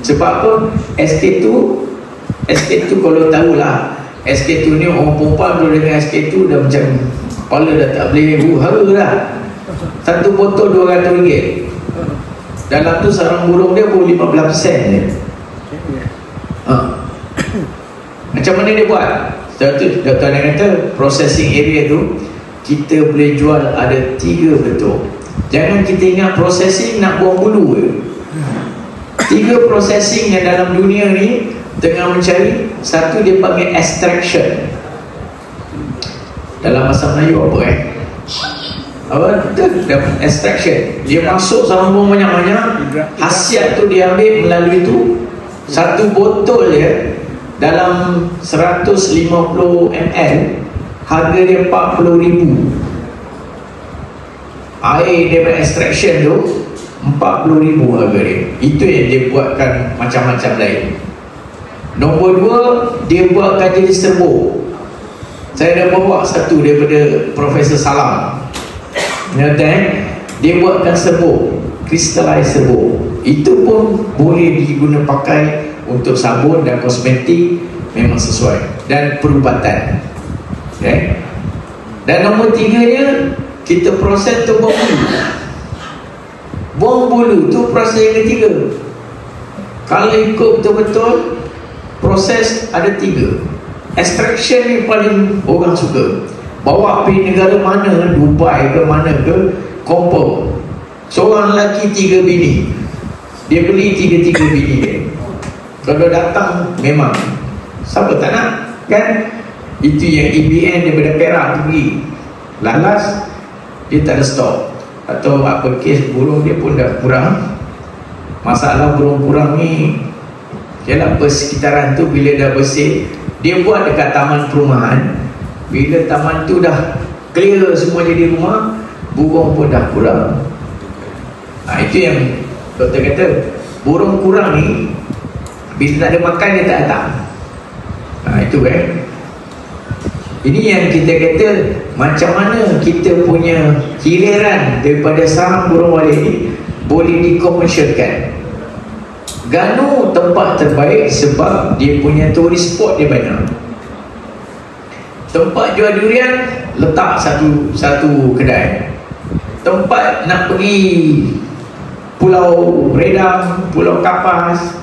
Sebab apa? SK2 kalau tahulah, SK2 ni orang perempuan kalau dengan SK2 dah macam kepala dah tak boleh hara dah. Satu botol RM200. Dalam tu sarang burung dia pun 15% je. Macam mana dia buat? Satu, Dr. Anan kata processing area tu kita boleh jual ada 3 bentuk. Jangan kita ingat processing nak buang bulu je. 3 processing yang dalam dunia ni tengah mencari. Satu dia panggil extraction. Dalam bahasa Melayu apa extraction. Dia masuk sambung banyak-banyak. Hasiat tu dia ambil melalui tu. Satu botol dia dalam 150 ml harga dia 40,000. Air daripada extraction tu 40,000 harga dia. Itu yang dia buatkan macam-macam lain. Nombor 2, dia buatkan jadi serbuk. Saya dah bawa satu daripada Profesor Salam. Dia buatkan serbuk, crystallized serbuk. Itu pun boleh diguna pakai untuk sabun dan kosmetik, memang sesuai, dan perubatan. Okay? Dan nombor 3 nya, kita proses tu buang bulu. Buang bulu tu proses yang ketiga. Kalau ikut betul-betul, proses ada 3. Extraction ni paling orang suka. Bawa pergi negara mana, Dubai ke mana ke, confirm seorang lelaki 3 bini. Dia beli 3 bini dia. Kalau datang memang siapa tak nak, kan? Itu yang EBN daripada Perak tu pergi. Lalas dia tak ada stok, atau apa kes burung dia pun dah kurang. Masalah burung kurang ni, ialah persekitaran tu bila dah bersih, dia buat dekat taman perumahan. Bila taman tu dah clear semua jadi rumah, burung pun dah kurang. Itu yang doktor kata, burung kurang ni bila tak ada makan dia tak datang. Itu kan. Ini yang kita kata, macam mana kita punya hileran daripada sarang burung walet ni boleh dikomersialkan. Ganu tempat terbaik sebab dia punya tourist spot dia banyak. Tempat jual durian letak satu kedai. Tempat nak pergi Pulau Redang, Pulau Kapas,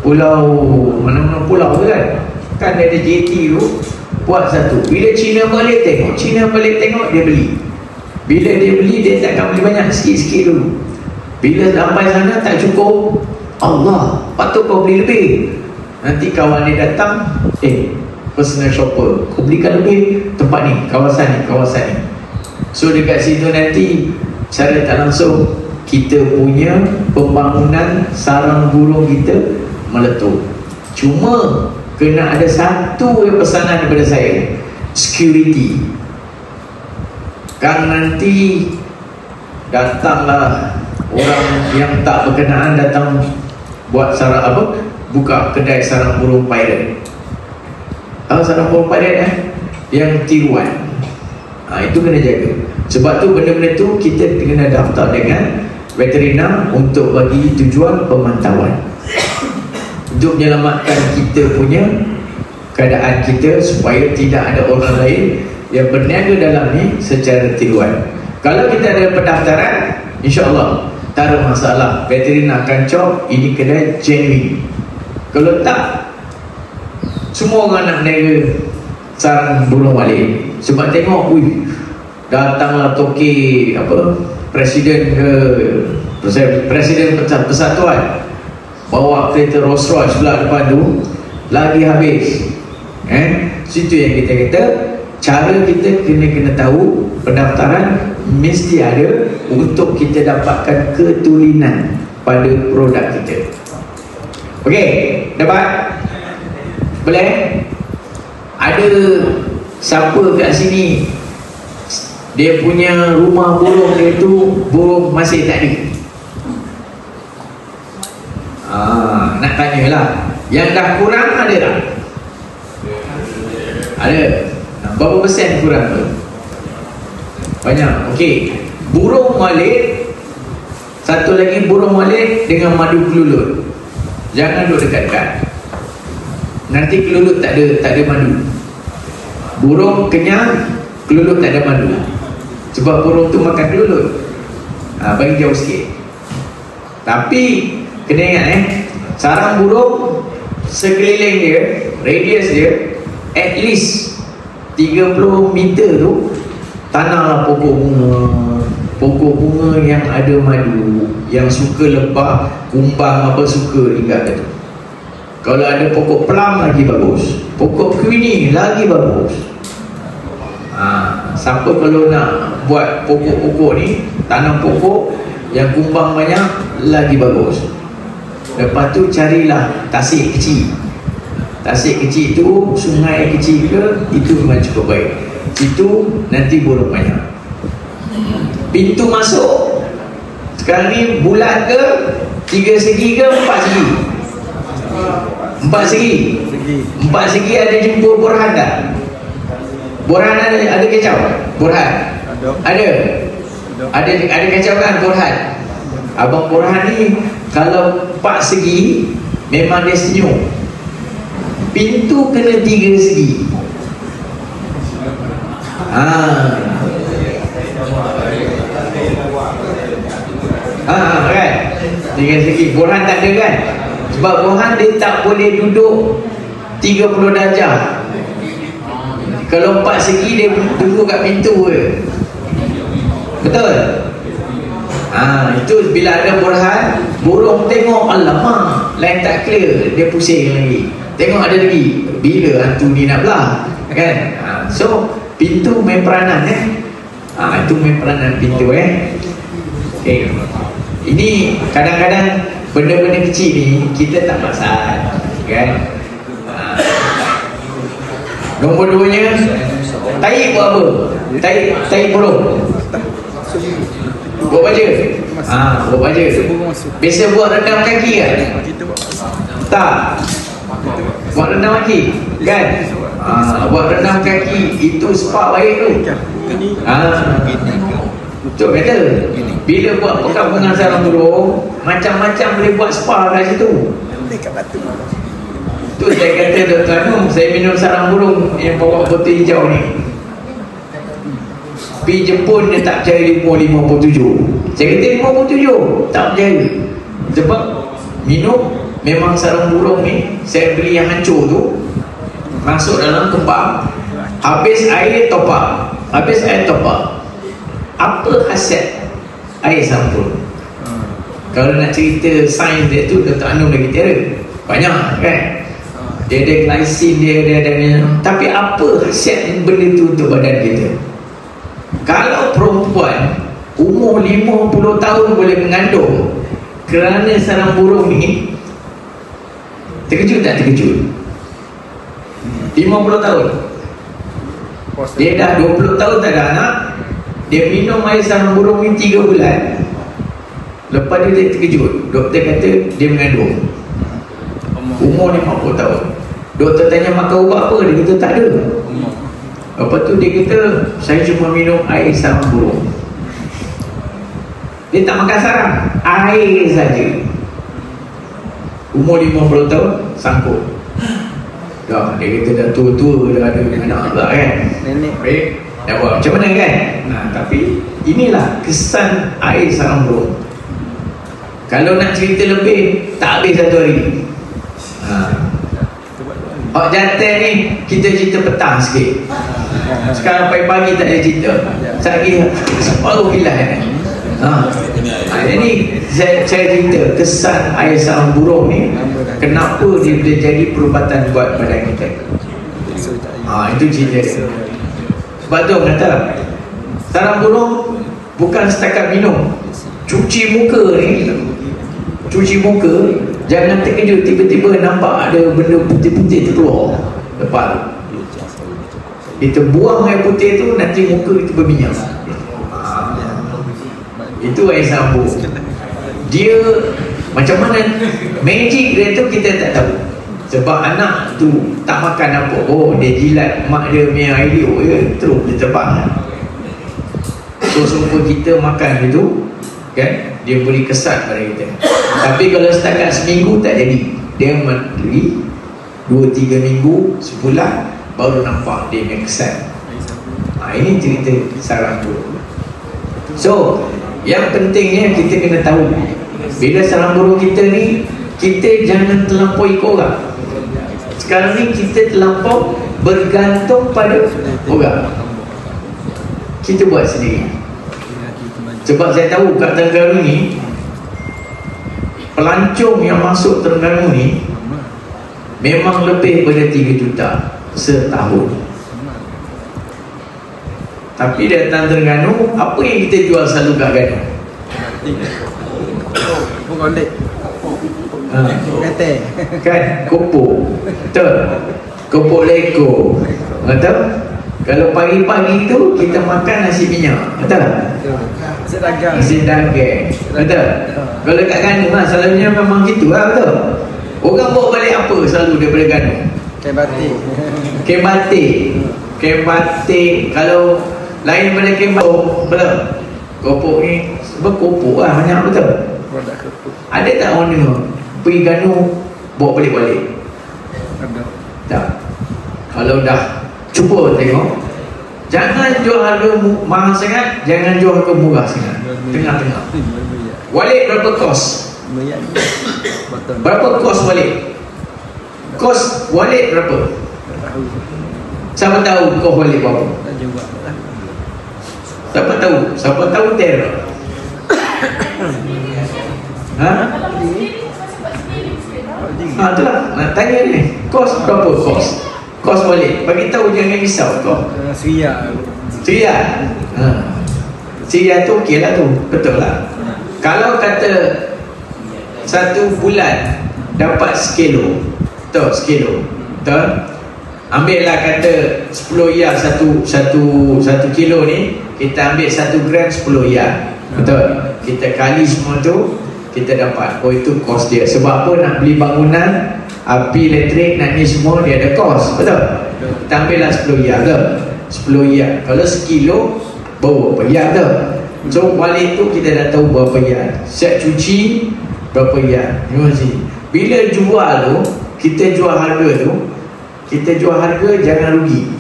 Pulau mana-mana pulau tu kan ada JT tu, buat satu. Bila Cina balik tengok dia beli. Bila dia beli, dia takkan beli banyak, sikit-sikit dulu. Bila sampai sana tak cukup, Allah, patut kau beli lebih. Nanti kawan dia datang, personal shopper, kau belikan lebih, tempat ni, kawasan ni. So dekat situ nanti secara tak langsung kita punya pembangunan sarang burung kita meletup. Cuma kena ada satu pesanan daripada saya, security. Kan nanti datanglah orang yang tak berkenaan datang buat sarang buka kedai sarang burung pirate. Sarang burung pirate yang tiruan. Itu kena jaga. Sebab tu benda-benda tu kita kena daftar dengan veteriner untuk bagi tujuan pemantauan, untuk menyelamatkan kita punya keadaan kita supaya tidak ada orang lain yang berniaga dalam ni secara tiruan. Kalau kita ada pendaftaran, insya-Allah tak ada masalah. Veteriner akan cop ini kedai genuine. Kalau tak, semua orang nak berniaga sarang burung walet. Sebab tengok, datanglah toke presiden persatuan bawa kereta Rolls Royce pula depan tu, lagi habis. Situ yang kita kata, cara kita kena tahu pendaftaran mesti ada untuk kita dapatkan ketulinan pada produk kita. Okey, dapat? Boleh? Ada siapa kat sini dia punya rumah burung dia tu burung masih tak ada? Nak tanyalah. Yang dah kurang ada tak? Ada. Berapa persen kurang tu? Banyak. Okey. Burung walet, satu lagi burung walet dengan madu kelulut. Jangan duduk dekat-dekat, nanti kelulut tak ada madu. Burung kenyang, kelulut tak ada madu, sebab burung tu makan kelulut. Bagi jauh sikit. Tapi kena ingat sarang burung sekeliling dia, radius dia at least 30 meter tu tanamlah pokok bunga yang ada madu, yang suka lebah, kumbang apa suka tinggalkan tu. Kalau ada pokok plum lagi bagus, pokok kuini lagi bagus. Siapa kalau nak buat pokok-pokok ni, tanam pokok yang kumbang banyak lagi bagus. Lepas tu carilah tasik kecil. Tasik kecil tu, sungai kecil ke, itu memang cukup baik. Situ nanti burung banyak. Pintu masuk sekarang ni bulat ke, 3 segi ke 4 segi? 4 segi. 4 segi ada jumpa Borhan tak? Borhan ada kacau? Borhan? Ada kacau kan Borhan? Abang Borhan ni kalau 4 segi memang dia senyum. Pintu kena 3 segi. Kan? 3 segi. Borhan tak ada kan? Sebab Borhan dia tak boleh duduk 30 darjah. Kalau 4 segi dia duduk kat pintu je. Betul? Itu bila ada Borhan, burung tengok, alamak, lain tak clear, dia pusing lagi. Tengok ada lagi, bila hantu ni nak belah, kan? So pintu main peranan itu main peranan pintu okay. Ini kadang-kadang benda-benda kecil ni kita tak perasan, kan? Nombor 2-nya, tai buat apa? Tai burung buat baja. Buat baja. Biasa buat rendam kaki kan? Tak. Buat rendam kaki kan? Buat rendam kaki itu spa baik tu. Betul betul. Bila buat perkampungan sarang burung, macam-macam boleh buat spa kat situ. Tu saya kata Dr. Anum, saya minum sarang burung yang pokok putih hijau ni. Pergi Jepun dia tak percaya 57. Saya kata 57 tak percaya. Sebab minum memang sarang burung ni, saya beli yang hancur tu, masuk dalam kembang, habis air top up. Apa khasiat air sarang burung? Kalau nak cerita sains dia tu, Dr. Anum lagi tiada. Banyak kan? Dia ada glycine, dia ada tapi apa khasiat benda tu untuk badan kita? Kalau perempuan umur 50 tahun boleh mengandung kerana sarang burung ni, terkejut tak terkejut? 50 tahun dia dah 20 tahun tak ada anak, dia minum air sarang burung ni 3 bulan, lepas dia terkejut. Doktor kata dia mengandung. Umur 50 tahun. Doktor tanya makan ubat apa, dia kata tak ada. Lepas tu dia kata saya cuma minum air sarang burung. Dia tak makan sarang, air saja. Umur 50 tahun sangkut. Dah, dia kata dah tua-tua, dah ada anak pula kan, nenek. Baik, dah buat macam mana kan? Tapi inilah kesan air sarang burung. Kalau nak cerita lebih, tak habis satu hari. Hak jantan ni kita cerita petang sikit. Sekarang pagi-pagi tak ada cerita. Lagi separuh kilas ini saya cerita kesan air sarang burung ni, kenapa dia boleh jadi perubatan buat badan kita. Itu cerita dia. Sebab tu kata sarang burung bukan setakat minum, cuci muka ni. Cuci muka, jangan terkejut tiba-tiba nampak ada benda putih-putih terkeluar depan. Kita buang air putih tu, nanti muka kita berminyak. Itu air sarang burung. Dia macam mana magic dia tu kita tak tahu. Sebab anak tu tak makan apa, dia jilat mak dia punya air liuk je, terus dia terbang. So sumpah kita makan gitu kan, dia beri kesan pada kita. Tapi kalau setakat seminggu tak jadi. dia menteri 2-3 minggu, sebulan baru nampak dia punya kesan. Ini cerita sarang burung. So yang pentingnya kita kena tahu, bila sarang burung kita ni, kita jangan terlampau ikut orang. Sekarang ni kita terlampau bergantung pada orang. Kita buat sendiri. Sebab saya tahu kat Terengganu ni, pelancong yang masuk Terengganu ni memang lebih daripada 3 juta setahun. Tapi datang Terengganu, apa yang kita jual selalu kat Ganu? Gondek. Kan? Kopok. Betul? Kopok leko. Betul? Kalau pagi-pagi tu kita makan nasi minyak. Betul? Nasi dagang. Nasi dagang. Betul? Kalau kat Ganu lah, selalunya memang gitu lah. Betul? Orang bawa balik apa selalu daripada Ganu? Kain batik. Kain batik. Kain batik. Kalau lain daripada kain batik, betul? Kopok ni berkopok lah banyak, betul? Ada tak orang dengar pergi Ganu bawa balik-balik? Ada. Tak. Kalau dah, cuba tengok, jangan jual harga mahal sangat, jangan jual harga murah sangat, tengah-tengah. Wallet berapa kos? Berapa kos wallet? Kos wallet berapa? Siapa tahu kos wallet berapa? Siapa tahu? Siapa tahu teror? Ha? Itulah nak tanya ni, kos berapa kos? Kos wallet, bagi tahu, jangan risau kau. Syria. Syria. Syria tu okey lah tu, betul lah. Kalau kata 1 bulan dapat sekilo, betul, sekilo, betul. Ambil lah kata 10 ya satu kilo ni, kita ambil 1 gram 10 ya, betul. Kita kali semua tu, kita dapat, oh itu kos dia. Sebab apa? Nak beli bangunan, api elektrik, nak ni semua dia ada kos, betul. Kita ambil lah 10 ya, betul. 10 ya, kalau sekilo berapa ya, betul. So balik tu kita dah tahu berapa ya. Set cuci berapa ya. Bila jual tu, kita jual harga tu, kita jual harga jangan rugi.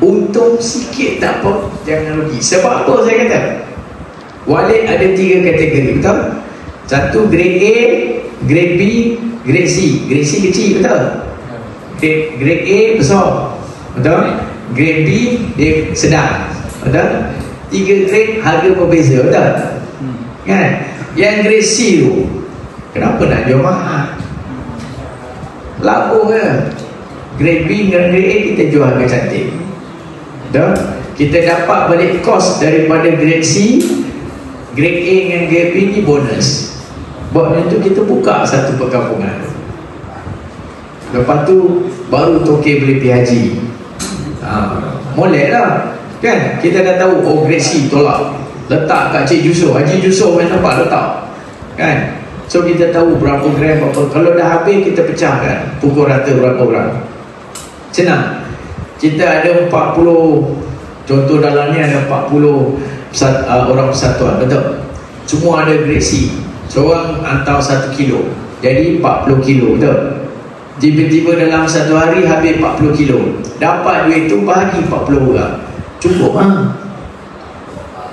Untung sikit tak apa, jangan rugi. Sebab apa saya kata? Wallet ada 3 kategori, betul? 1 grade A, grade B, grade C. Grade C kecil, betul? Grade A besar, betul? Grade B dia sedang, betul? 3 grade harga berbeza, betul? Kan? Yang grade C tu, kenapa nak jual mahal? Labuh ke? Grade B dan grade A kita jual harga cantik, betul? Kita dapat balik kos daripada grade C. Grade A dengan grade B ni bonus. Buat itu kita buka satu perkampungan. Lepas tu baru toke boleh pergi haji. Molek lah. Kan? Kita dah tahu, oh grade C tolak, letak kat Cik Jusuf. Haji Jusuf main nampak letak. Kan? So kita tahu berapa gram, berapa. Kalau dah habis kita pecahkan, pukul rata berapa orang. Senang. Kita ada 40, contoh dalam ni ada 40 orang persatuan, betul? Semua ada grade C. Seorang hantar 1 kilo, jadi 40 kilo, betul? Tiba-tiba dalam satu hari habis 40 kilo. Dapat duit tu bahagi 40 orang, cukup ha?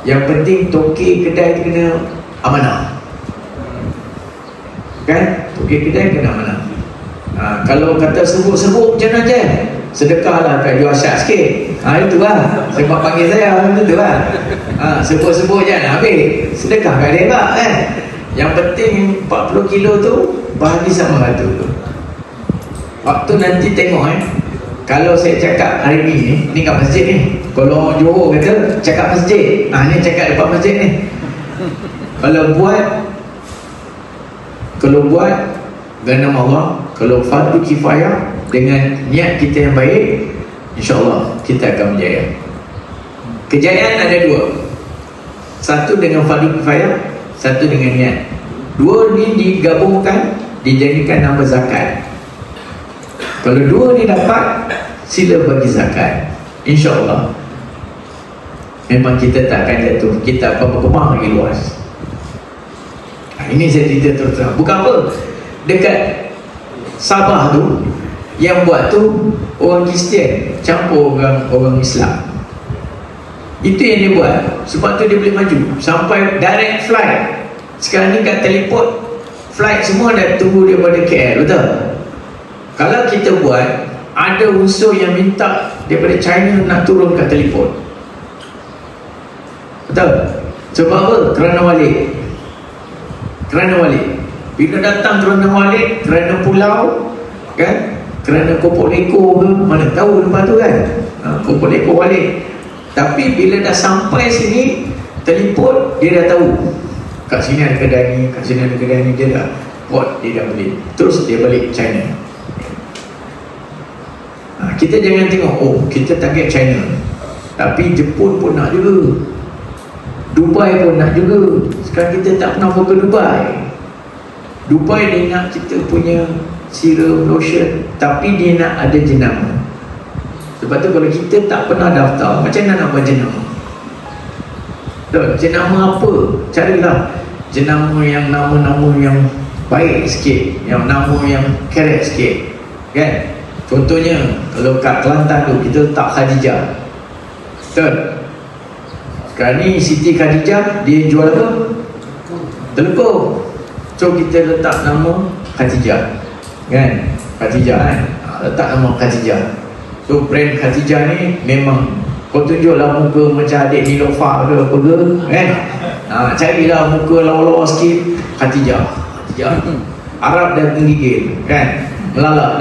Yang penting toke kedai kena amanah, kan? Toke kedai kena amanah. Kalau kata sebut-sebut macam mana je, sedekah lah, kat jual syak sikit. Itulah sebab panggil saya, betul lah. Sebut-sebut je nak habis, sedekah kat dia lah, kan? Yang penting 40 kilo tu bahagi sama rata tu. Waktu nanti tengok kalau saya cakap hari ni kat masjid ni, kalau orang Johor kata cakap masjid, ni cakap depan masjid ni. Kalau buat ganam Allah, kalau fardu kifayah dengan niat kita yang baik, insya-Allah kita akan berjaya. Kejayaan ada 2. Satu dengan fardu kifayah, satu dengan niat. 2 ni digabungkan, dijadikan nama zakat. Kalau 2 ni dapat, sila bagi zakat, insya-Allah memang kita tak akan jatuh. Kita kemah lagi luas. Ini saya cerita terus terang. Bukan apa, dekat Sabah tu yang buat tu orang Kristian campur orang Islam. Itu yang dia buat. Sebab tu dia boleh maju sampai direct flight. Sekarang ni kat teleport flight semua dah tunggu daripada KL, betul? Kalau kita buat, ada unsur yang minta daripada China nak turun kat teleport, betul? Sebab apa? Kerana walik. Bila datang kerana walik, kerana pulau, kan? Kerana kopok leko ke, mana tahu lepas tu kan, kopok leko walik. Tapi bila dah sampai sini, teleport, dia dah tahu kat sini ada kedai ni, kat sini ada kedai ni, dia dah buat, dia dah beli. Terus dia balik China. Kita jangan tengok, oh kita target China, tapi Jepun pun nak juga, Dubai pun nak juga. Sekarang kita tak pernah ke Dubai dia nak kita punya serum, lotion, tapi dia nak ada jenama. Sebab tu kalau kita tak pernah daftar, macam mana nak buat jenama? Jenama apa? Carilah jenama yang nama-nama yang baik sikit, yang nama yang keret sikit, kan? Contohnya kalau kat Kelantan tu kita letak Khadijah, betul? Sekarang ni Siti Khadijah dia jual apa? Telekung. So kita letak nama Khadijah, kan? Khadijah kan? Letak nama Khadijah. So brand Khadijah ni memang kau tunjuklah muka macam adik Nilofa ke apa ke, kan? Carilah muka lawa-lawa sikit, Khadijah. Arab dan tenggigil, kan? Melalak.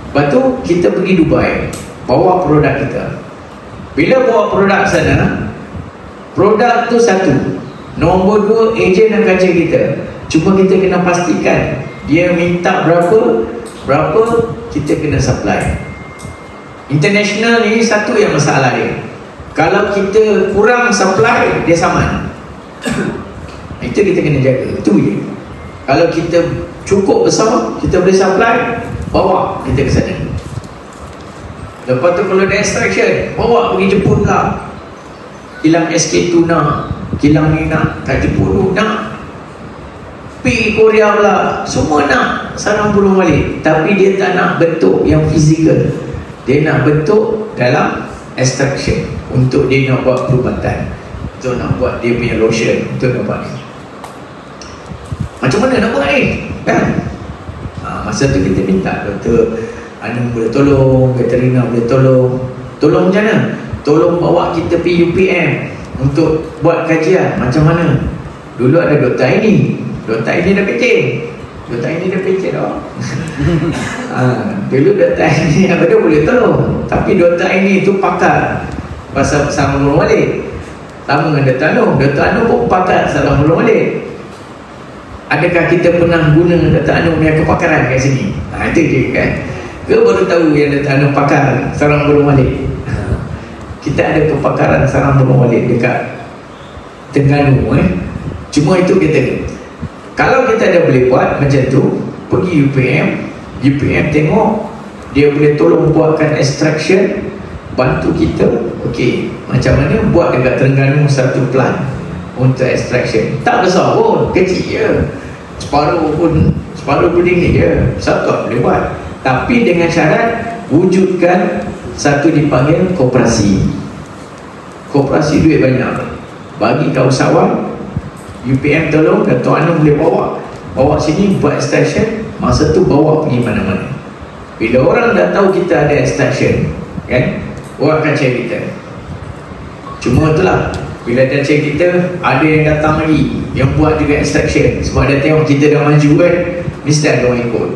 Lepas tu kita pergi Dubai, bawa produk kita. Bila bawa produk sana, produk tu satu, nombor dua, ejen akan cek kita. Cuma kita kena pastikan dia minta berapa, kita kena supply. International ni satu yang masalah dia, kalau kita kurang supply, dia saman. Itu kita kena jaga, itu je. Kalau kita cukup besar, kita boleh supply, bawa kita ke sana. Lepas tu kalau ada extraction, bawa pergi Jepun lah. Kilang SK2 nak, kilang ni nak, kat Jepun tu nak, pergi Korea pula, semua nak sarang burung balik. Tapi dia tak nak bentuk yang fizikal, dia nak bentuk dalam extraction. Untuk dia nak buat perubatan, untuk nak buat dia punya lotion, untuk nak buat ni. Macam mana nak buat ni, kan? Masa tu kita minta Dr. Anu boleh tolong, veterina boleh tolong. Tolong macam mana? Tolong bawa kita pergi UPM untuk buat kajian macam mana. Dulu ada Dr. Aini. Dr. Aini dah pencet. Dr. Aini dah pencet dah. Dulu Dr. Aini apa dia boleh tolong. Tapi Dr. Aini tu pakar pasal sarang burung balik. Sama dengan Dr. Anu. Dr. Anu pun pakar sarang burung balik. Adakah kita pernah guna Dr. Anu punya kepakaran kat sini? Itu je kan. Ke baru tahu yang Dr. Anu pakar sarang burung balik? Kita ada kepakaran sarang burung balik dekat Terengganu. Cuma itu kita, kalau kita dah boleh buat macam tu, pergi UPM tengok, dia boleh tolong buatkan extraction, bantu kita. Okey, macam mana buat dekat Terengganu satu plant untuk extraction. Tak besar pun, kecil je, separuh building ni je, satu boleh buat. Tapi dengan syarat wujudkan satu dipanggil koperasi. Koperasi duit banyak, bagi kau usahawan, UPM tolong, Dato' Anu boleh bawa sini buat extraction. Masa tu bawa pergi mana-mana. Bila orang dah tahu kita ada extraction, kan, orang akan cari kita. Cuma itulah, bila dah cek kita, ada yang datang lagi yang buat juga extraction. Sebab dia tengok kita dah maju kan, mesti ada orang ikut.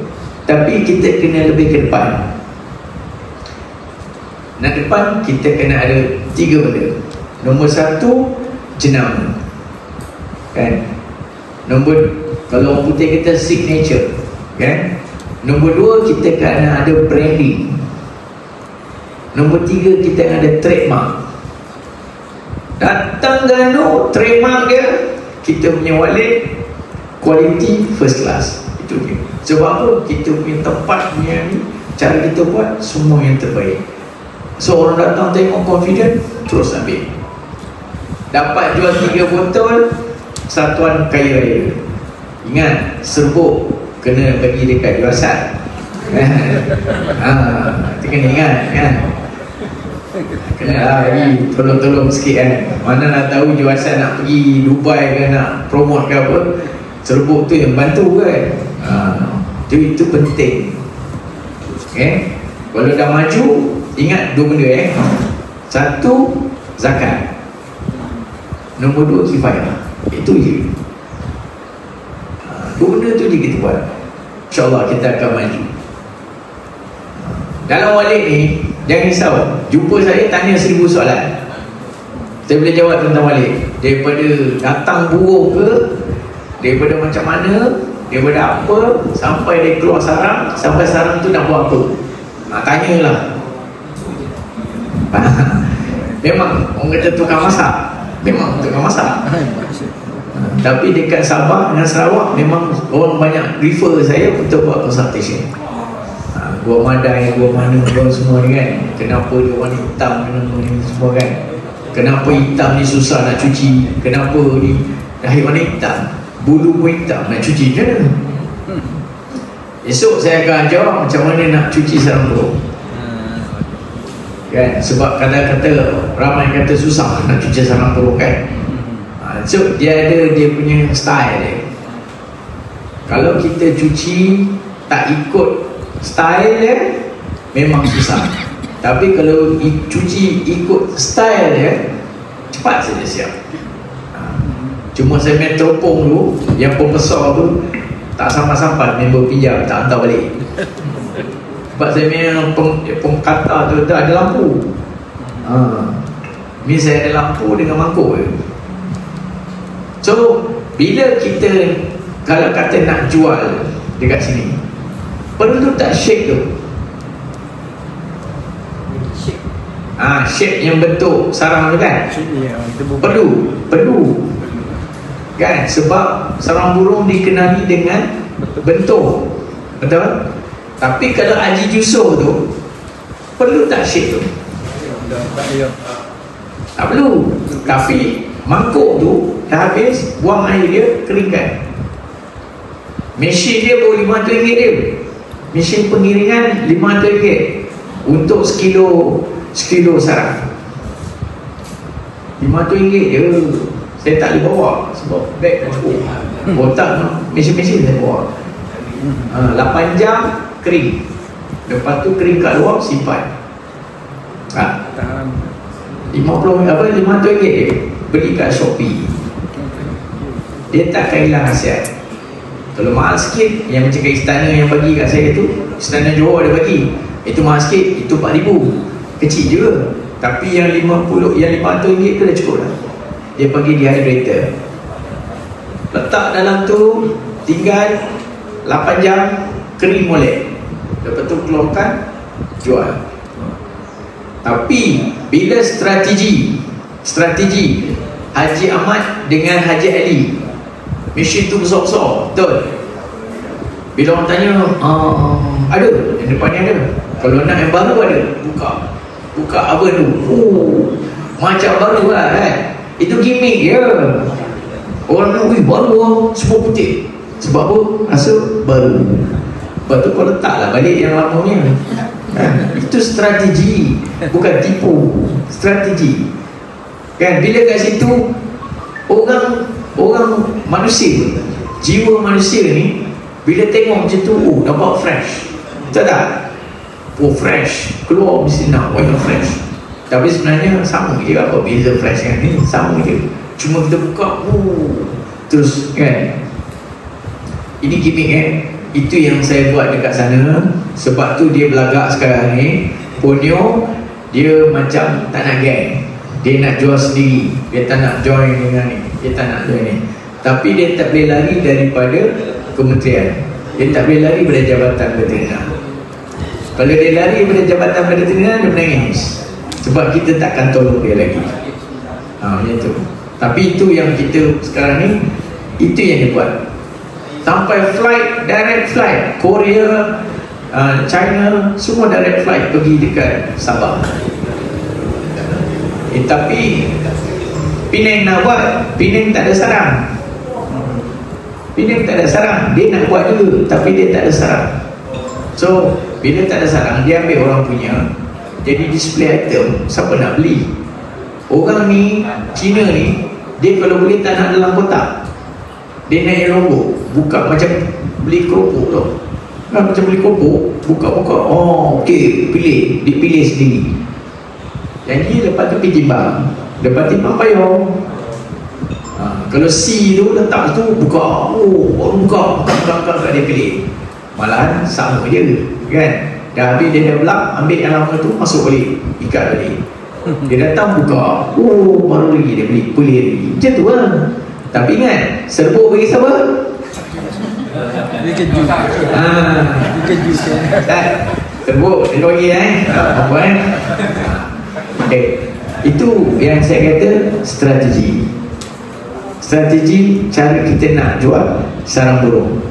Tapi kita kena lebih ke depan. Nak depan, kita kena ada 3 benda. Nombor 1, jenama, kan. Nombor, kalau orang putih kita signature, kan. Nombor 2, kita kena ada branding. Nombor 3, kita kena ada trademark. Datang Ganu, trademark dia, kita punya wallet quality first class. Itu dia. Sebab apa? Kita punya tempat punya ni, cara kita buat semua yang terbaik. So orang datang tengok confident, terus ambil. Dapat jual 3 botol, satuan kaya raya. Ingat, serbuk kena bagi dekat juasan. Kena ingat kan. Kena bagi tolong-tolong sikit kan. Mana nak tahu Juasan nak pergi Dubai ke, nak promote ke apa, serbuk tu yang bantu kan. Itu penting. Okay. Kalau dah maju, ingat dua benda Satu, zakat. Nombor dua, kifayah. Itu je. Dua benda tu je kita buat, InsyaAllah kita akan maju. Dalam walid ni, jangan risau. Jumpa saya, tanya 1000 soalan, saya boleh jawab tentang walid. Daripada datang burung ke, daripada macam mana, daripada apa, sampai dia keluar sarang, sampai sarang tu nak buat apa. Tanyalah. Memang orang kata tukang masak, memang tukang masak. Tapi dekat Sabah dan Sarawak memang orang banyak refer saya untuk buat consultation. Gua Madai, gua mana, gua semua ni kan. Kenapa dia warna hitam, kenapa ni semua kan. Kenapa hitam ni susah nak cuci, kenapa ni dah warna hitam, bulu pun hitam, nak cuci macam mana. Esok saya akan ajar macam mana nak cuci sarang burung kan. Sebab kadang-kadang ramai kata susah nak cuci sarang burung kan. So dia ada dia punya style dia. Kalau kita cuci tak ikut style dia, memang susah. Tapi kalau cuci ikut style dia, cepat saja siap. Cuma saya main teropong dulu, yang pembesar tu tak sampai-sampai member pinjam, tak hantar balik. Sebab saya main pengkata tu ada lampu. Ni saya ada lampu dengan mangkuk je. So bila kita kalau kata nak jual dekat sini, perlu tak shake tu? Shape yang bentuk sarang tu kan? Perlu kan? Sebab sarang burung dikenali dengan bentuk, betul? Tapi kalau Haji Jusoh tu, perlu tak shape tu? Tak perlu. Tapi mangkuk tu dah habis, buang air dia, keringkan. Mesin dia baru RM500 dia. Mesin pengiringan RM500 untuk sekilo sarang. RM500 je. Saya tak boleh bawa sebab beg dah cukup. Botak mesin-mesin saya bawa. 8 jam kering. Lepas tu kering kat luar, simpan. RM500 beli kat Shopee. Dia takkan hilang khasiat. Kalau mahal sikit, yang macam kat istana yang bagi kat saya tu, Istana Johor dia bagi, itu mahal sikit, itu RM4,000, kecil je. Tapi yang RM500 tu dah cukup dah. Dia bagi dehydrator, letak dalam tu, tinggal 8 jam kering molek. Lepas tu keluarkan, jual. Tapi bila strategi Haji Ahmad dengan Haji Ali, mesin tu besar-besar, betul? Bila orang tanya, ada, yang depan ni ada. Kalau nak yang baru ada, buka apa tu, macam baru lah kan. Itu gimmick je. Orang nak, baru lah, semua putih. Sebab apa? Rasa baru. Lepas tu kau letaklah balik yang lamanya kan? Itu strategi, bukan tipu. Strategi kan. Bila kat situ orang manusia, jiwa manusia ni bila tengok macam tu, nampak fresh, betul tak? Fresh, keluar mesti nak yang fresh. Tapi sebenarnya sama je, apa beza fresh yang ni, sama je. Cuma kita buka, terus kan. Ini gimmick itu yang saya buat dekat sana. Sebab tu dia belagak sekarang ni. Ponyo dia macam tak nak geng, dia nak jual sendiri, dia tak nak join dengan ni, dia tak nak join ni. Tapi dia tak boleh lari daripada kementerian, dia tak boleh lari daripada jabatan veteriner. Kalau dia lari daripada jabatan veteriner, dia menangis. Sebab kita takkan tolong dia lagi. Macam tu. Tapi itu yang kita sekarang ni, itu yang dia buat. Sampai flight, direct flight, Korea, China, semua direct flight pergi dekat Sabah. Tapi Penang nak buat, Penang tak ada sarang. Penang tak ada sarang. Dia nak buat juga, tapi dia tak ada sarang. So bila tak ada sarang, dia ambil orang punya, jadi display item. Siapa nak beli? Orang ni, Cina ni, dia kalau boleh tak nak dalam kotak, dia naik logo, buka macam beli keropok tau. Macam beli keropok, buka-buka, oh okey, pilih, dia pilih sendiri. Jadi lepas tu pergi timbang, lepas timbang payung. Kalau C tu letak tu, buka, oh baru buka dia pilih. Malahan sama je kan. Dah habis dia dah belak, ambil yang lama tu, masuk balik, ikat balik. Dia datang buka, oh baru lagi dia beli, pilih lagi. Macam tu lah. Tapi ingat, serbuk bagi siapa? Dia keju. Dia keju. Serbuk, dia bagi apa okay. Itu yang saya kata strategi. Strategi cara kita nak jual sarang burung.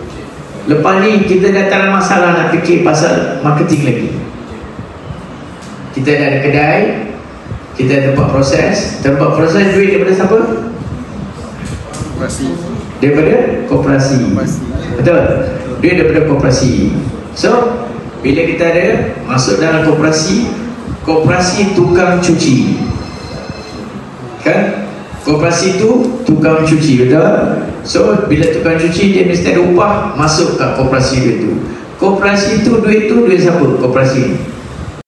Lepas ni kita dah tak ada masalah nak fikir pasal marketing lagi. Kita dah ada kedai, kita ada tempat proses duit daripada siapa? Koperasi. Daripada koperasi. Betul? Duit daripada koperasi. So bila kita ada masuk dalam koperasi tukang cuci, kan? Koperasi tu tukang cuci, betul? So bila tukang cuci, dia mesti ada upah masuk ke koperasi duit tu. Koperasi tu duit siapa? Koperasi.